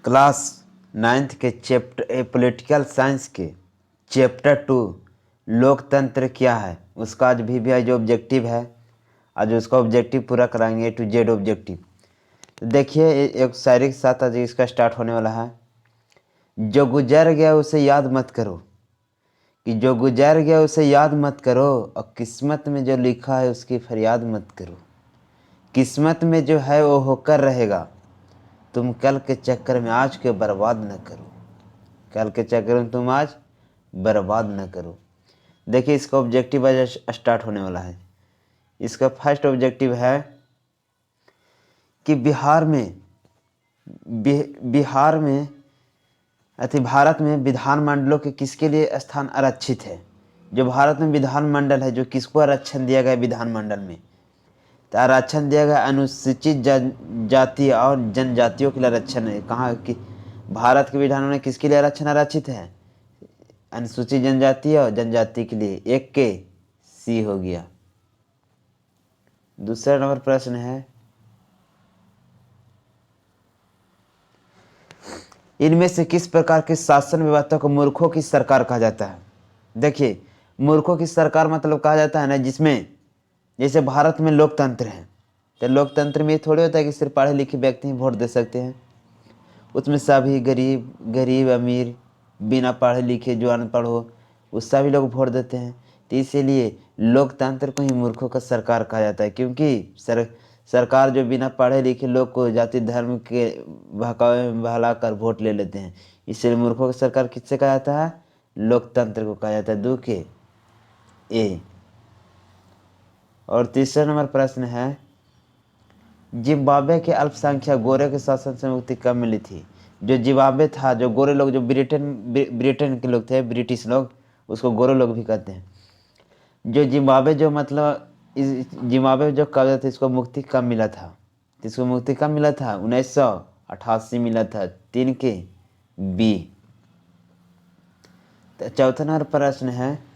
Class 9th के chapter political science के chapter 2 लोकतंत्र क्या है उसका आज भी जो ऑब्जेक्टिव है, आज उसका ऑब्जेक्टिव पूरा कराएंगे टू जेड ऑब्जेक्टिव। तो देखिए एक शायरी के साथ आज इसका स्टार्ट होने वाला है। जो गुजर गया उसे याद मत करो, कि जो गुजर गया उसे याद मत करो, और किस्मत में जो लिखा है उसकी फरियाद मत करो। किस्मत में जो है वो होकर रहेगा, तुम कल के चक्कर में आज के बर्बाद न करो। कल के चक्कर में तुम आज बर्बाद न करो। देखिए इसका ऑब्जेक्टिव आज स्टार्ट होने वाला है। इसका फर्स्ट ऑब्जेक्टिव है कि बिहार में भारत में विधानमंडलों के किसके लिए स्थान आरक्षित है। जो भारत में विधानमंडल है, जो किसको आरक्षण दिया गया विधानमंडल में, तो आरक्षण दिया गया अनुसूचित जाति और जनजातियों के लिए आरक्षण है। कहाँ कि भारत के विधान में किसके लिए आरक्षण आरक्षित है? अनुसूचित जनजाति और जनजाति के लिए। एक के सी हो गया। दूसरा नंबर प्रश्न है, इनमें से किस प्रकार की शासन व्यवस्था को मूर्खों की सरकार कहा जाता है? देखिए मूर्खों की सरकार मतलब कहा जाता है ना, जिसमें जैसे भारत में लोकतंत्र है, तो लोकतंत्र में ये थोड़े होता है कि सिर्फ पढ़े लिखे व्यक्ति ही वोट दे सकते हैं। उसमें सभी गरीब अमीर, बिना पढ़े लिखे जो अनपढ़ हो, उस सभी लोग वोट देते हैं। तो इसीलिए लोकतंत्र को ही मूर्खों का सरकार कहा जाता है, क्योंकि सरकार जो बिना पढ़े लिखे लोग को जाति धर्म के बहकावे में बहला कर वोट ले लेते हैं। इसलिए मूर्खों की सरकार किससे कहा जाता है? लोकतंत्र को कहा जाता है। 2 के ए। और तीसरा नंबर प्रश्न है, जिम्बाब्वे के अल्पसंख्यक गोरे के शासन से मुक्ति कब मिली थी? जो जिम्बाब्वे था, जो गोरे लोग, जो ब्रिटेन के लोग थे, ब्रिटिश लोग, उसको गोरे लोग भी कहते हैं। जो जिम्बाब्वे जो मतलब इस जिम्बाब्वे जो कब्जा था, इसको मुक्ति कब मिला था? इसको मुक्ति कब मिला था? 1988 मिला था। 3 के बी। तो चौथा नंबर प्रश्न है,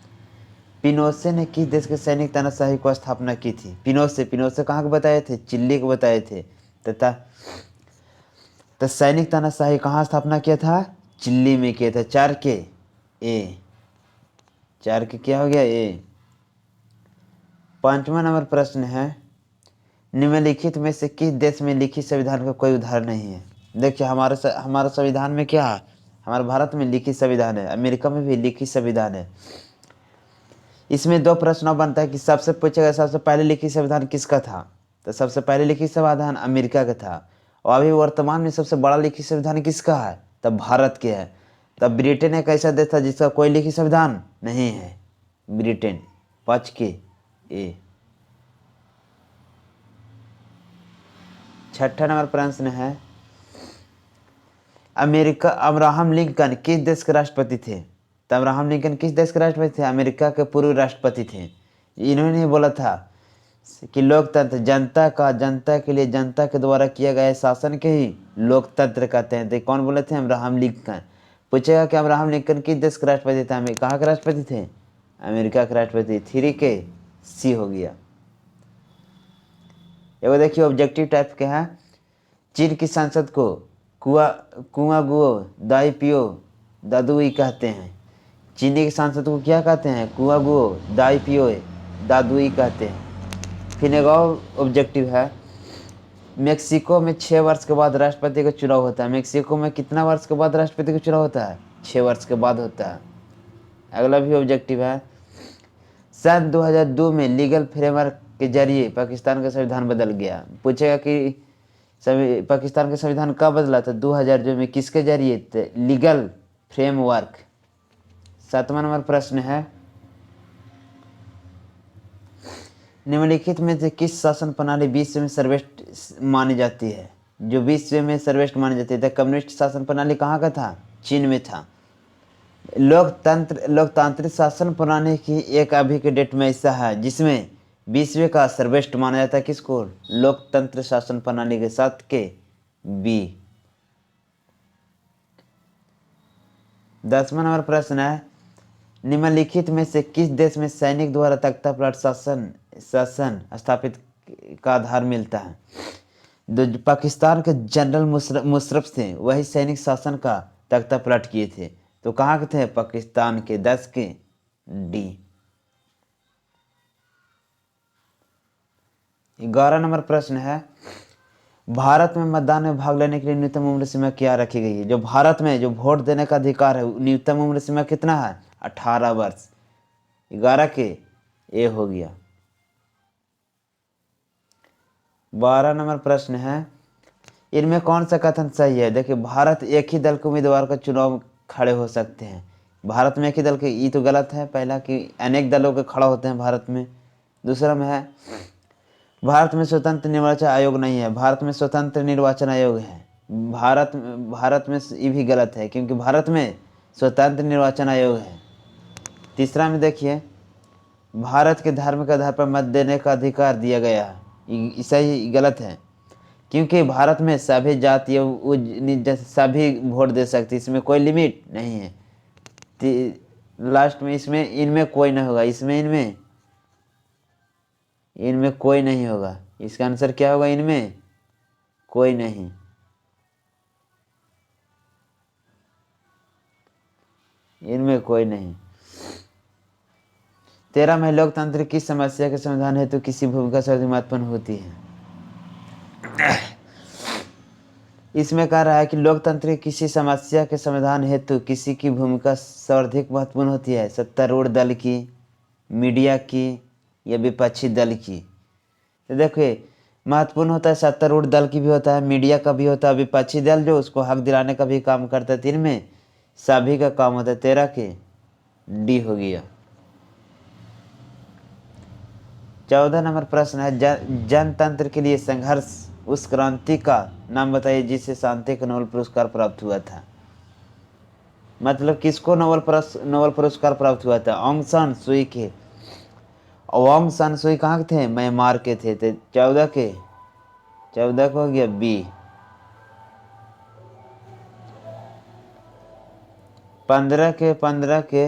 पिनोसे ने किस देश के सैनिक तानाशाही को स्थापना की थी? पिनोसे कहाँ के बताए थे? चिल्ली को बताए थे। तथा तो सैनिक तानाशाही कहाँ स्थापना किया था? चिल्ली में किया था। 4 के ए। 4 के क्या हो गया? ए। 5वां नंबर प्रश्न है, निम्नलिखित में से किस देश में लिखित संविधान का कोई उदाहरण नहीं है? देखिए हमारा संविधान में क्या है? हमारे भारत में लिखित संविधान है, अमेरिका में भी लिखित संविधान है। इसमें 2 प्रश्न बनता है कि सबसे पूछेगा सबसे पहले लिखित संविधान किसका था? तो सबसे पहले लिखित संविधान अमेरिका का था। और अभी वर्तमान में सबसे बड़ा लिखित संविधान किसका है? तब भारत के है। तब ब्रिटेन एक ऐसा देश था जिसका कोई लिखित संविधान नहीं है, ब्रिटेन। 5 के ए। 6ठा नंबर प्रश्न है, अब्राहम लिंकन किस देश के राष्ट्रपति थे? तो अब्राहम लिंकन किस देश के राष्ट्रपति थे? अमेरिका के पूर्व राष्ट्रपति थे। इन्होंने बोला था कि लोकतंत्र जनता के लिए जनता के द्वारा किया गया शासन के ही लोकतंत्र कहते हैं। तो कौन बोले थे? Abraham Lincoln. पूछेगा कि अब्राहम लिंकन किस देश के राष्ट्रपति थे? कहाँ के राष्ट्रपति थे? अमेरिका के राष्ट्रपति। 3 के सी हो गया। ये देखिए ऑब्जेक्टिव टाइप के हैं। चीन की संसद को कुआं गुओ दाई पियो दादुई कहते हैं। चीनी की सांसद को क्या कहते हैं? कुआं गुओ दाई पियो दादुई कहते हैं। फिर एक और ऑब्जेक्टिव है, मेक्सिको में 6 वर्ष के बाद राष्ट्रपति का चुनाव होता है। मेक्सिको में कितना वर्ष के बाद राष्ट्रपति का चुनाव होता है? 6 वर्ष के बाद होता है। अगला भी ऑब्जेक्टिव है, सन 2002 में लीगल फ्रेमवर्क के जरिए पाकिस्तान का संविधान बदल गया। पूछेगा कि पाकिस्तान का संविधान कब बदला था? 2002 में। किसके जरिए? Legal framework. 7वां नंबर प्रश्न है, निम्नलिखित में से किस शासन प्रणाली विश्व में सर्वश्रेष्ठ मानी जाती है? जो विश्व में सर्वश्रेष्ठ मानी जाती है। कम्युनिस्ट शासन प्रणाली कहाँ का था? चीन में था। लोकतांत्रिक शासन प्रणाली की एक अभी के डेट में ऐसा है जिसमें विश्व का सर्वश्रेष्ठ माना जाता है। किसको? लोकतंत्र शासन प्रणाली के साथ के बी। 10वां नंबर प्रश्न है, निम्नलिखित में से किस देश में सैनिक द्वारा तख्ता पलट शासन स्थापित का आधार मिलता है? पाकिस्तान के जनरल मुशर्रफ थे, वही सैनिक शासन का तख्ता पलट किए थे। तो कहाँ के थे? पाकिस्तान के। 10 के डी। 11 नंबर प्रश्न है, भारत में मतदान में भाग लेने के लिए न्यूनतम उम्र सीमा क्या रखी गई है? जो भारत में जो वोट देने का अधिकार है, न्यूनतम उम्र सीमा कितना है? 18 वर्ष। 11 के ए हो गया। 12 नंबर प्रश्न है, इनमें कौन सा कथन सही है? देखिए, भारत एक ही दल के उम्मीदवार का चुनाव खड़े हो सकते हैं। भारत में एक ही दल के, ये तो गलत है पहला, कि अनेक दलों के खड़ा होते हैं भारत में। दूसरा में है, भारत में स्वतंत्र निर्वाचन आयोग नहीं है। भारत में स्वतंत्र निर्वाचन आयोग है। भारत में ये भी गलत है, क्योंकि भारत में स्वतंत्र निर्वाचन आयोग है। तीसरा में देखिए, भारत के धर्म के आधार पर मत देने का अधिकार दिया गया है। ये सही गलत है, क्योंकि भारत में सभी जातियों सभी वोट दे सकते, इसमें कोई लिमिट नहीं है। लास्ट में इसमें इनमें कोई नहीं होगा, इनमें कोई नहीं होगा। इसका आंसर क्या होगा? इनमें कोई नहीं। इनमें कोई नहीं। 13 में, लोकतंत्र की समस्या के समाधान हेतु तो किसी भूमिका सर्वाधिक महत्वपूर्ण होती है? इसमें कह रहा है कि लोकतंत्र की किसी समस्या के समाधान हेतु किसी की भूमिका सर्वाधिक महत्वपूर्ण होती है। सत्तारूढ़ दल की, मीडिया की, या विपक्षी दल की? तो देखिए, महत्वपूर्ण होता है सत्तारूढ़ दल की भी होता है, मीडिया का भी होता है, विपक्षी दल जो उसको हक दिलाने का भी काम करता है। 3 में सभी का काम होता है। 13 के डी हो गया। 14 नंबर प्रश्न है, जनतंत्र के लिए संघर्ष उस क्रांति का नाम बताइए जिसे शांति का नोबेल पुरस्कार प्राप्त हुआ था। मतलब किसको नोबेल पुरस्कार प्राप्त हुआ था? ऑंग सान सुई के। ऑंग सान सुई कहाँ के थे? म्यांमार के थे। तो 14 को हो गया बी। 15 के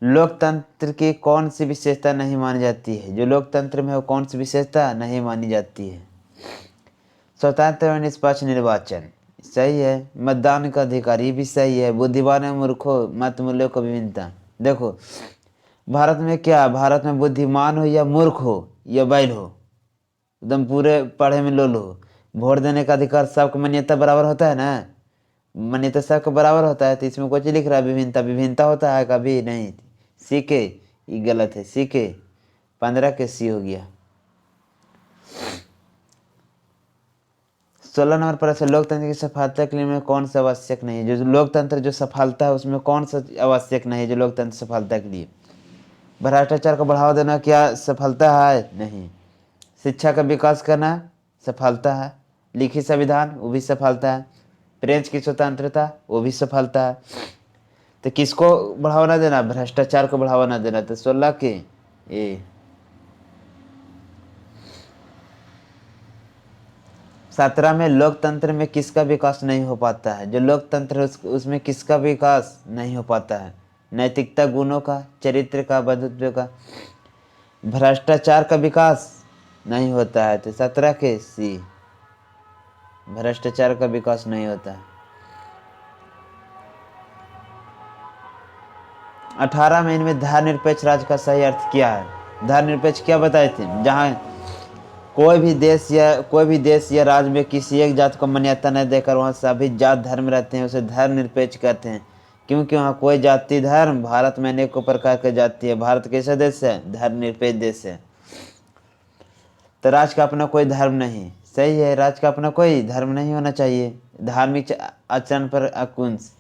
लोकतंत्र की कौन सी विशेषता नहीं मानी जाती है? जो लोकतंत्र में है वो कौन सी विशेषता नहीं मानी जाती है? स्वतंत्र और निष्पक्ष निर्वाचन सही है। मतदान का अधिकार ये भी सही है। बुद्धिमान और मूर्खों मत मूल्यों का विभिन्नता। देखो, भारत में क्या, भारत में बुद्धिमान हो या मूर्ख हो या बैल हो, एकदम पूरे पढ़े में लोल हो, वोट देने का अधिकार सबको मान्यता बराबर होता है ना? मान्यता सबको बराबर होता है। तो इसमें कुछ लिख रहा है विभिन्नता? विभिन्नता होता है कभी नहीं। सी के ये गलत है। सी के 15 के सी हो गया। 16 नंबर प्रश्न, लोकतंत्र की सफलता के लिए में कौन सा आवश्यक नहीं है? जो लोकतंत्र जो सफलता है उसमें कौन सा आवश्यक नहीं है? जो लोकतंत्र सफलता के लिए, भ्रष्टाचार को बढ़ावा देना क्या सफलता है? नहीं। शिक्षा का विकास करना सफलता है। लिखित संविधान वो भी सफलता है। प्रेस की स्वतंत्रता वो भी सफलता है। तो किसको बढ़ावा ना देना? भ्रष्टाचार को बढ़ावा ना देना। तो 16 के ए। 17 में, लोकतंत्र में किसका विकास नहीं हो पाता है? जो लोकतंत्र है उसमें किसका विकास नहीं हो पाता है? नैतिकता गुणों का, चरित्र का, बंधुत्व का, भ्रष्टाचार का विकास नहीं होता है। तो 17 के सी, भ्रष्टाचार का विकास नहीं होता है। 18 में, इनमें धर्मनिरपेक्ष राज्य का सही अर्थ क्या है? धर्मनिरपेक्ष क्या बताए थे? जहाँ कोई भी देश या राज्य में किसी एक जात को मान्यता नहीं देकर वहाँ सभी जात धर्म रहते हैं, उसे धर्मनिरपेक्ष कहते हैं। क्योंकि वहाँ कोई जाति धर्म, भारत में अनेकों प्रकार के जाति है। भारत कैसा देश है? धर्मनिरपेक्ष देश है। तो राज्य का अपना कोई धर्म नहीं, सही है। राज्य का अपना कोई धर्म नहीं होना चाहिए। धार्मिक आचरण पर अंकुश,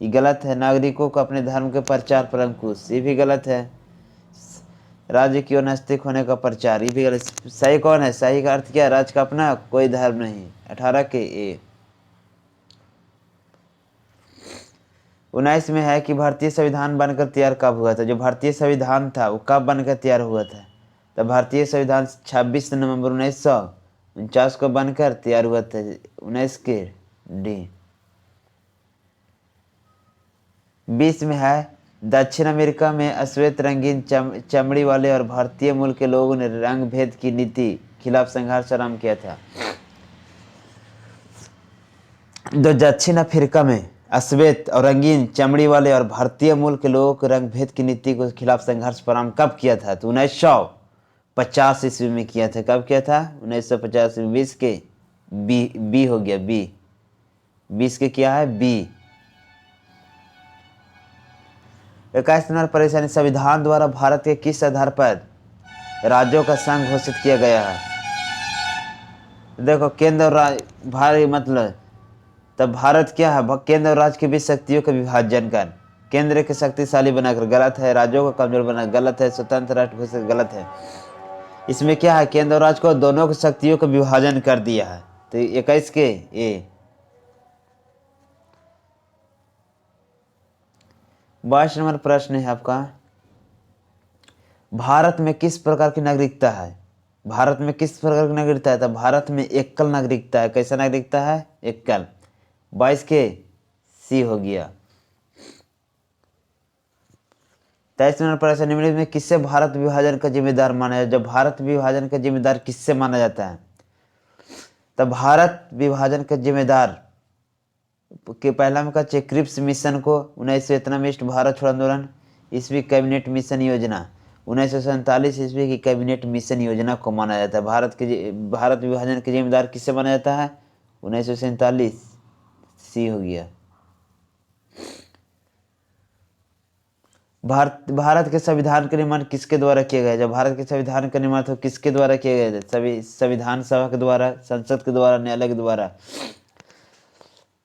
ये गलत है। नागरिकों को अपने धर्म के प्रचार पर अंकुश, ये भी गलत है। राज्य की ओर नजदीक होने का प्रचार, ये भी गलत। सही कौन है? सही का अर्थ क्या है? राज्य का अपना कोई धर्म नहीं। 18 के ए। 19 में है कि भारतीय संविधान बनकर तैयार कब हुआ था? जो भारतीय संविधान था वो कब बनकर तैयार हुआ था? तो भारतीय संविधान 26 नवंबर 1949 को बनकर तैयार हुआ था। 19 के डी। 20 में है, दक्षिण अमेरिका में अश्वेत रंगीन चमड़ी वाले और भारतीय मूल के लोगों ने रंग भेद की नीति खिलाफ संघर्ष आरंभ किया था। जो दक्षिण अफ्रीका में अश्वेत और रंगीन चमड़ी वाले और भारतीय मूल के लोगों को रंग भेद की नीति के खिलाफ संघर्ष प्रारंभ कब किया था? तो 1950 ईस्वी में किया था। कब किया था? 1950 में। 20 के बी, बी हो गया, बी 20 के क्या है? बी। 21 नंबर परेशानी, संविधान द्वारा भारत के किस आधार पर राज्यों का संघ घोषित किया गया है? देखो, केंद्र और राज्य भारी मतलब, तब भारत क्या है? केंद्र और राज्य के बीच शक्तियों का विभाजन कर, केंद्र के शक्तिशाली बनाकर, गलत है। राज्यों को कमजोर बना, गलत है। स्वतंत्र राष्ट्र घोषित, गलत है। इसमें क्या है? केंद्र और राज्य को दोनों की शक्तियों का विभाजन कर दिया है। तो 21 के ए। 22 नंबर प्रश्न है आपका, भारत में किस प्रकार की नागरिकता है? भारत में किस प्रकार की नागरिकता है? तो भारत में एकल नागरिकता है। कैसा नागरिकता है? एकल। 22 के सी हो गया। 23 नंबर प्रश्न, निम्नलिखित में किससे भारत विभाजन का जिम्मेदार माना जाता है? जब भारत विभाजन का जिम्मेदार किससे माना जाता है? तब भारत विभाजन का जिम्मेदार के पहला में कहा क्रिप्स मिशन को, 1991 भारत छोड़ो आंदोलन, ईस्वी कैबिनेट मिशन योजना, 1947 ईस्वी की कैबिनेट मिशन योजना को माना जाता है। भारत विभाजन के जिम्मेदार किससे माना जाता है? 1947 सी हो गया। भारत के संविधान का निर्माण किसके द्वारा किया गया? जब भारत के संविधान का निर्माण तो किसके द्वारा किया गया? सभी संविधान सभा के द्वारा, संसद के द्वारा, न्यायालय के द्वारा।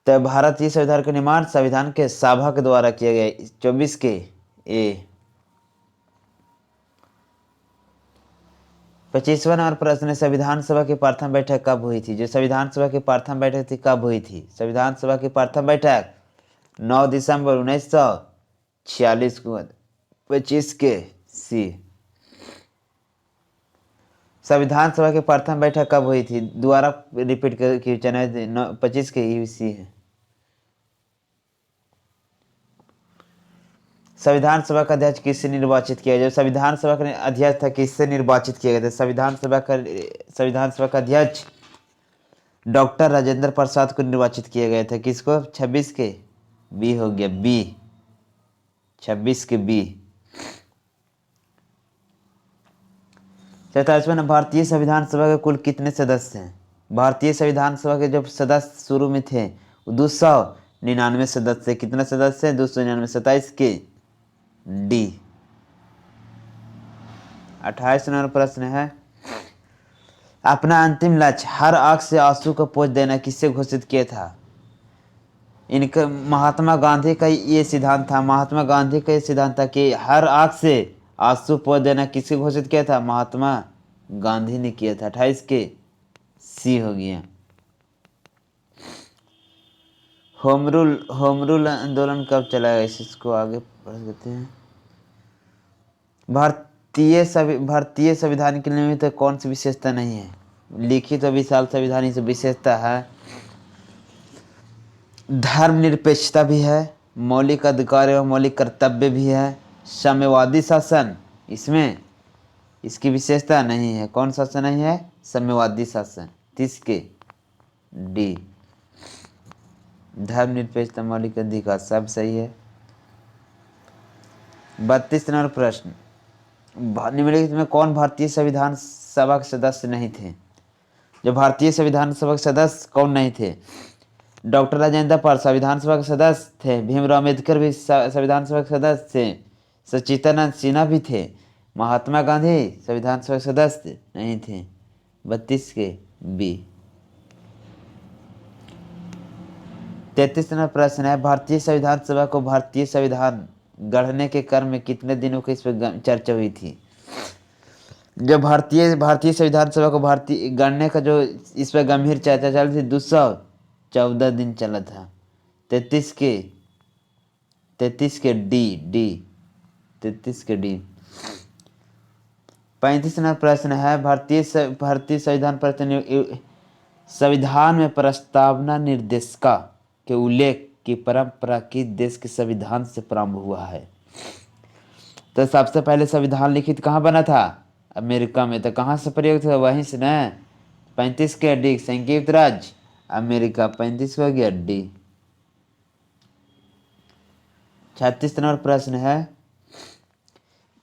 तब भारतीय संविधान का निर्माण संविधान के सभा के द्वारा किया गया। 24 के ए। 25वां नंबर प्रश्न है, संविधान सभा की प्रथम बैठक कब हुई थी? जो संविधान सभा की प्रथम बैठक थी कब हुई थी? संविधान सभा की प्रथम बैठक 9 दिसंबर 1946 को। 25 के सी। संविधान सभा की प्रथम बैठक कब हुई थी? दोबारा रिपीट की चैनल 25 के सी है। संविधान सभा का अध्यक्ष किससे निर्वाचित किया गया? जब संविधान सभा का अध्यक्ष था किससे निर्वाचित किया गया था? संविधान सभा का अध्यक्ष डॉक्टर राजेंद्र प्रसाद को निर्वाचित किया गया था। किसको? 26 के बी हो गया, बी। 26 के बी। 47वां, भारतीय संविधान सभा के कुल कितने सदस्य हैं? भारतीय संविधान सभा के जो सदस्य शुरू में थे वो 299 सदस्य। कितना सदस्य है? 299। 27 के डी। 28 नंबर प्रश्न है, अपना अंतिम लक्ष्य हर आंख से आंसू को पोंछ देना किससे घोषित किया था? इनका महात्मा गांधी का ये सिद्धांत था। महात्मा गांधी का ये सिद्धांत था कि हर आंख से आंसू पोंछ देना किससे घोषित किया था? महात्मा गांधी ने किया था। 28 के सी हो गया। होम रूल आंदोलन कब चला गया? इसको आगे पढ़ देते हैं। भारतीय संविधान के नियम में तो कौन सी विशेषता नहीं है? लिखित और विशाल संविधान ही विशेषता है। धर्मनिरपेक्षता भी है, मौलिक अधिकार एवं मौलिक कर्तव्य भी है, साम्यवादी शासन इसमें इसकी विशेषता नहीं है। कौन शासन नहीं है? साम्यवादी शासन। 30 के डी। धर्मनिरपेक्षता, मौलिक अधिकार सब सही है। 32 नंबर प्रश्न, निम्नलिखित में कौन भारतीय संविधान सभा के सदस्य नहीं थे? जो भारतीय संविधान सभा के सदस्य कौन नहीं थे? डॉक्टर राजेंद्र प्रसाद संविधान सभा के सदस्य थे। भीमराव अम्बेडकर भी संविधान सभा के सदस्य थे। सच्चिदानंद सिन्हा भी थे। महात्मा गांधी संविधान सभा के सदस्य नहीं थे। 32 के बी। 33 नंबर प्रश्न है, भारतीय संविधान सभा को भारतीय संविधान गढ़ने के क्रम में कितने दिनों की इस पर चर्चा हुई थी? जब भारतीय संविधान सभा को भारतीय गढ़ने का जो इस पर गंभीर चर्चा चल रही थी 214 दिन चला था। 33 के डी। 33 के डी। 35 नंबर प्रश्न है, भारतीय संविधान में प्रस्तावना निर्देशिका के उल्लेख की परंपरा किस देश के संविधान से प्रारंभ हुआ है? तो सबसे पहले संविधान लिखित कहाँ बना था? अमेरिका में। तो कहाँ से प्रयोग था? वहीं से न। 35 के डी, संयुक्त राज्य अमेरिका 35 हो गया डी। 36 नंबर प्रश्न है,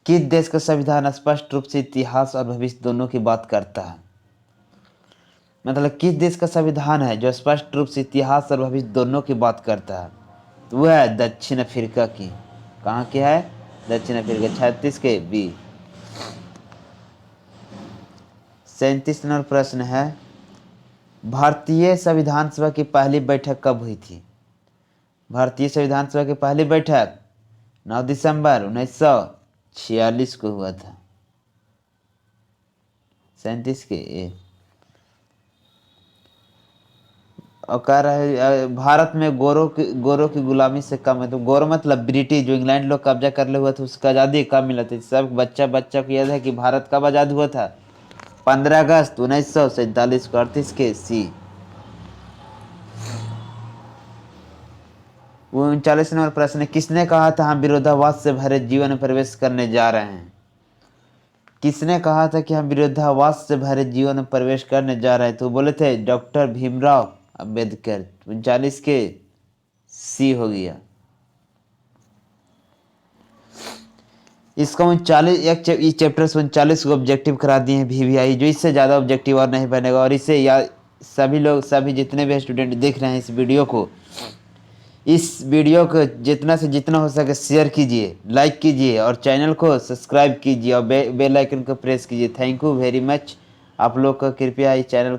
किस देश का संविधान स्पष्ट रूप से इतिहास और भविष्य दोनों की बात करता है? मतलब किस देश का संविधान है जो स्पष्ट रूप से इतिहास और भविष्य दोनों की बात करता है? तो वह है दक्षिण अफ्रीका की। कहाँ की है? दक्षिण अफ्रीका। 36 के बी। 37 नंबर प्रश्न है, भारतीय संविधान सभा की पहली बैठक कब हुई थी? भारतीय संविधान सभा की पहली बैठक 9 दिसंबर 1946 को हुआ था। 37 के ए। और कह रहे भारत में गोरों की गुलामी से कम है। तो गोरो मतलब ब्रिटिश, जो इंग्लैंड लोग कब्जा कर ले हुआ था, उसका आज़ादी कब मिला था? सब बच्चा को याद है कि भारत कब आज़ाद हुआ था? 15 अगस्त 1947 को। 38 के सी। 39 नंबर प्रश्न है, किसने कहा था हम विरोधाभास से भरे जीवन में प्रवेश करने जा रहे हैं? किसने कहा था कि हम विरोधाभास से भरे जीवन में प्रवेश करने जा रहे हैं? तो बोले थे डॉक्टर भीमराव अंबेडकर। 39 के सी हो गया। इसका 39 इस चैप्टर से 39 को ऑब्जेक्टिव करा दिए हैं VVI, जो इससे ज़्यादा ऑब्जेक्टिव और नहीं बनेगा। और इसे या सभी जितने भी स्टूडेंट देख रहे हैं इस वीडियो को जितना से जितना हो सके शेयर कीजिए, लाइक कीजिए और चैनल को सब्सक्राइब कीजिए और बेल आइकन को प्रेस कीजिए। Thank you very much. आप लोग का कृपया इस चैनल